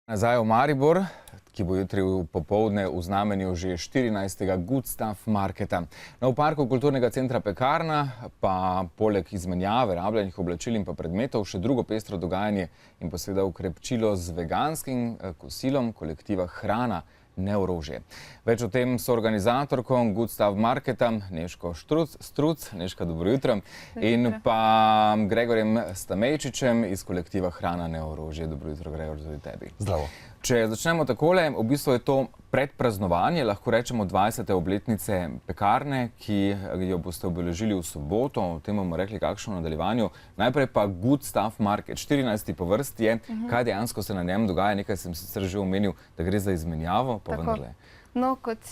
Nazaj v Maribor, ki bo jutri popoldne v znamenju že 14. Good Stuff Marketa. V parku kulturnega centra Pekarna pa poleg izmenjave rabljenih oblačil in pa predmetov še drugo pestro dogajanje in pa seveda ukrepčilo z veganskim kosilom kolektiva Hrana, ne orožje. Več o tem s organizatorko Good Stuff Marketa, Nežko Struc, Nežka, dobro jutro, in pa Gregorjem Stamejčičem iz kolektiva Hrana, ne orožje. Dobro jutro, Gregor, tudi tebi. Zdravo. Če začnemo takole, v bistvu je to predpraznovanje, lahko rečemo 20. obletnice Pekarne, ki jo boste obeležili v soboto, o tem bomo rekli kakšno v nadaljevanju. Najprej pa Good Stuff Market, 14. po vrsti je. Kaj dejansko se na njem dogaja? Nekaj sem sicer že omenil, da gre za izmenjavo, pa vendarle. No, kot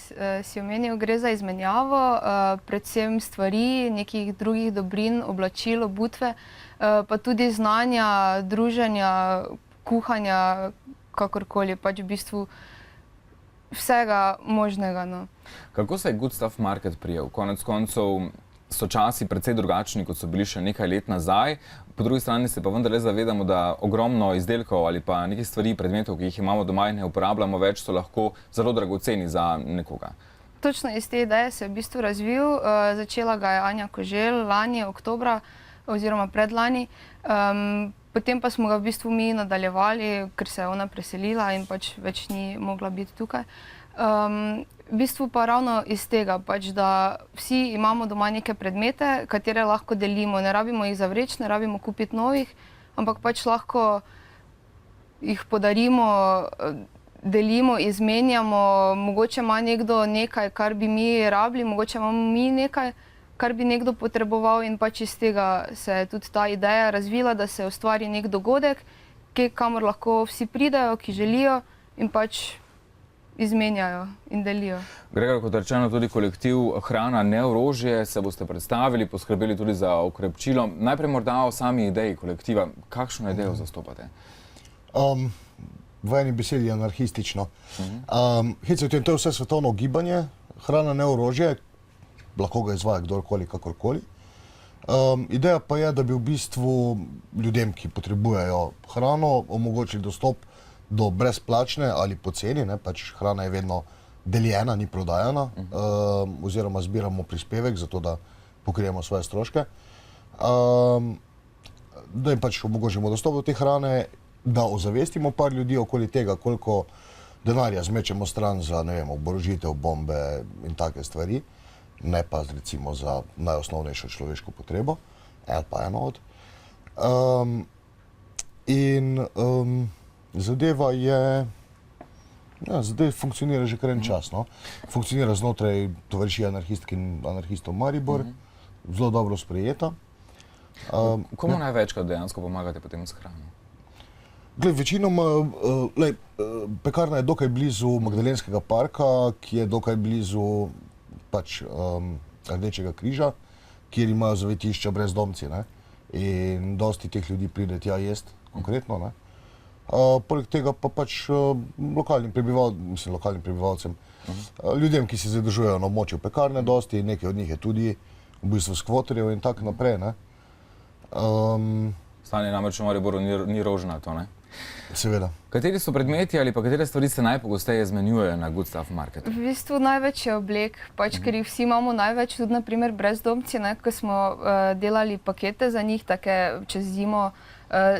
si omenil, gre za izmenjavo, predvsem stvari, nekih drugih dobrin, oblačil, obutve, pa tudi znanja, druženja, kuhanja, kakorkoli, pač v bistvu vsega možnega. No. Kako se je Good Stuff Market prijel? Konec koncev so časi precej drugačni, kot so bili še nekaj let nazaj. Po drugi strani se pa vendarle zavedamo, da ogromno izdelkov ali pa nekih stvari, predmetov, ki jih imamo doma in ne uporabljamo več, so lahko zelo dragoceni za nekoga. Točno iz te ideje se je v bistvu razvil. Začela ga je Anja Koželj lani, oktobra, oziroma predlani. Potem pa smo ga v bistvu mi nadaljevali, ker se je ona preselila in pač več ni mogla biti tukaj. V bistvu pa ravno iz tega, pač, da vsi imamo doma neke predmete, katere lahko delimo. Ne rabimo jih zavreči, ne rabimo kupiti novih, ampak pač lahko jih podarimo, delimo, izmenjamo. Mogoče ima nekdo nekaj, kar bi mi rabili, mogoče imamo mi nekaj, kar bi nekdo potreboval, in pač iz tega se je tudi ta ideja razvila, da se ustvari nek dogodek, kamor lahko vsi pridejo, ki želijo, in pač izmenjajo in delijo. Gregor, kot rečeno, tudi kolektiv Hrana, ne orožje, se boste predstavili, poskrbeli tudi za ukrepčilo. Najprej morda o sami ideji kolektiva. Kakšno idejo zastopate? V eni besedi anarhistično. To je vse svetovno gibanje, Hrana, ne orožje, lahko ga izvaja kdorkoli, kakorkoli. Ideja pa je, da bi v bistvu ljudem, ki potrebujejo hrano, omogočili dostop do brezplačne ali poceni, pač hrana je vedno deljena, ni prodajana, oziroma zbiramo prispevek, zato da pokrijemo svoje stroške. Da jim pač omogočimo dostop do te hrane, da ozavestimo par ljudi okoli tega, koliko denarja zmečemo stran za, ne vem, oborožitev, bombe in take stvari, ne pa recimo za najosnovnejšo človeško potrebo, ali pa eno od. Zadeva funkcionira že kar en čas. Funkcionira znotraj tovarišij anarhistk in anarhistov Maribor, zelo dobro sprejeta. Komu največkrat dejansko pomagate potem s hrano? Večinoma, Pekarna je dokaj blizu Magdalenskega parka, ki je dokaj blizu pač Rdečega križa, kjer imajo zavetišča brezdomci, in dosti teh ljudi pride tja jest, konkretno. Poleg tega pa pač lokalnim prebivalcem, ljudem, ki se zadržujejo na območju Pekarne dosti, nekaj od njih je tudi v bistvu skvoterjev in tako naprej. Stanje namreč v Mariboru ni rožnato, ne? Seveda. Kateri so predmeti ali pa katere stvari se najpogosteje izmenjujejo na Good Stuff Marketu? V bistvu največ je oblek, pač ker jih vsi imamo največ, tudi naprimer brezdomci, ko smo delali pakete za njih, take čez zimo,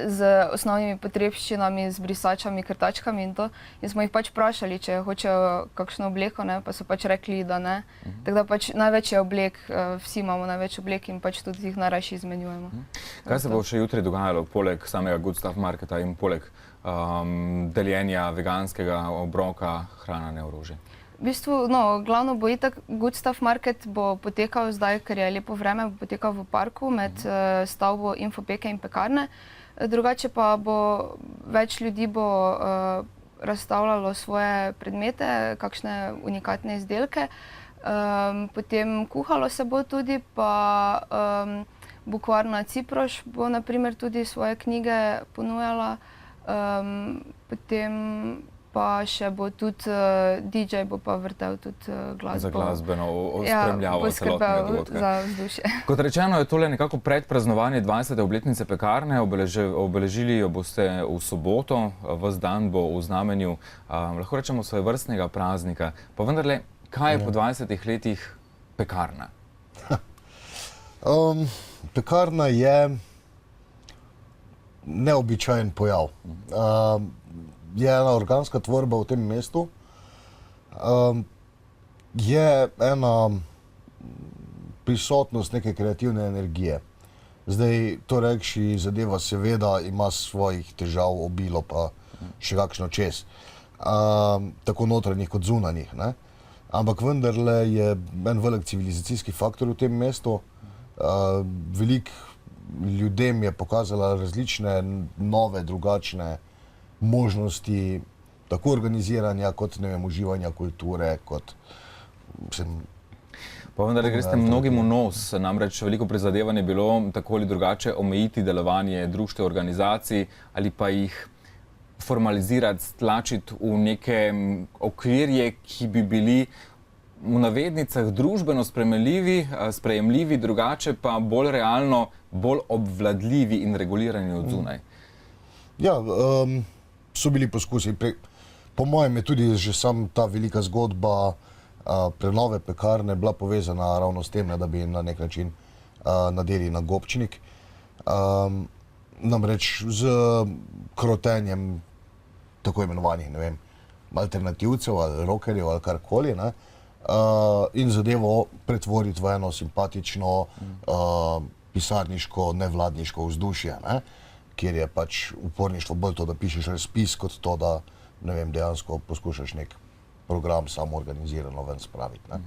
z osnovnimi potrebščinami, z brisačami, krtačkami in to. In smo jih pač vprašali, če hočejo kakšno obleko, pa so pač rekli, da ne. Tako da pač največ je oblek, vsi imamo največ oblek in pač tudi jih najrajši izmenjujemo. Kaj se bo še jutri dogajalo, poleg samega Good Stuff Marketa in poleg deljenja veganskega obroka Hrana, ne orožje? V bistvu, glavno bo itak Good Stuff Market bo potekal zdaj, ker je lepo vreme, bo potekal v parku med stavbo Infopeke in Pekarne. Drugače pa več ljudi bo razstavljalo svoje predmete, kakšne unikatne izdelke. Potem kuhalo se bo tudi, pa Bukvarna Ciproš bo naprimer tudi svoje knjige ponujala. Potem pa še bo tudi DJ bo pa vrtel tudi glasbo. Za glasbeno spremljavo celotnega dogodka. Za vzdušje. Kot rečeno, je tole nekako predpraznovanje 20. obletnice Pekarne. Obeležili jo boste v soboto, ves dan bo v znamenju, lahko rečemo, svojevrstnega praznika. Pa vendarle, kaj je po 20 letih Pekarna? Pekarna je neobičajen pojav. Je ena organska tvorba v tem mestu. Je ena prisotnost neke kreativne energije. Zdaj, to rekši, zadeva seveda ima svojih težav, obilo pa še kakšno čez. Tako notranjih kot zunanjih, ne? Ampak vendarle je en velik civilizacijski faktor v tem mestu. Veliko ljudem je pokazala različne nove, drugačne možnosti tako organiziranja kot, ne vem, uživanja kulture, kot Pa vendar greste mnogim v nos, namreč veliko prizadevanj je bilo tako ali drugače omejiti delovanje društev, organizacij ali pa jih formalizirati, stlačiti v neke okvirje, ki bi bili v navednicah družbeno sprejemljivi, drugače pa bolj realno, bolj obvladljivi in regulirani od zunaj. Ja, so bili poskusi. Po mojem je tudi že sam ta velika zgodba prenove Pekarne bila povezana ravno s tem, da bi na nek način nadeli na gobčnik. Namreč z krotenjem tako imenovanih, ne vem, alternativcev ali rockerjev ali karkoli, ne, in zadevo pretvoriti v eno simpatično pisarniško, nevladniško vzdušje, ne, kjer je pač uporništvo bolj to, da pišeš razpis, kot to, da, ne vem, dejansko poskušaš nek program samoorganizirano ven spraviti, ne.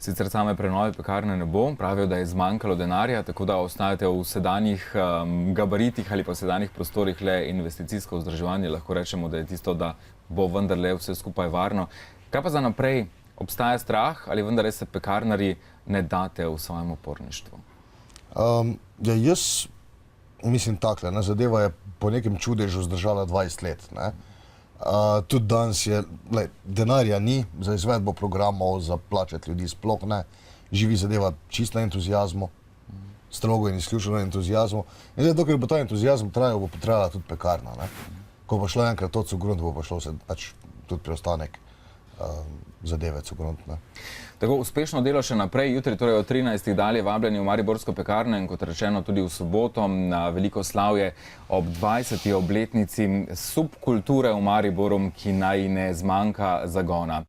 Sicer same prenove Pekarne ne bo, pravijo, da je zmanjkalo denarja, tako da ostajate v sedanjih gabaritih ali pa sedanjih prostorih le investicijsko vzdrževanje. Lahko rečemo, da je tisto, da bo vendarle vse skupaj varno. Kaj pa za naprej? Obstaja strah ali vendarle se pekarnarji ne date v svojem oporništvu? Ja, jaz mislim takle, ne, zadeva je po nekem čudežu zdržala 20 let, ne. Tudi danes je, denarja ni za izvedbo programov, za plačati ljudi sploh ne, živi zadeva čisto na entuzijazmu, strogo in izključno na entuzijazmu. In zdaj, dokler bo ta entuzijazm trajal, bo potrajala tudi Pekarna, ne. Ko bo šlo enkrat to cugrunt, bo šlo se pač tudi preostanek zadeve cugrunt, ne. Tako uspešno delo še naprej, jutri torej od 13. dalje vabljeni v Mariborsko Pekarno in kot rečeno tudi v soboto na veliko slavje ob 20. obletnici subkulture v Mariboru, ki naj ne zmanjka zagona.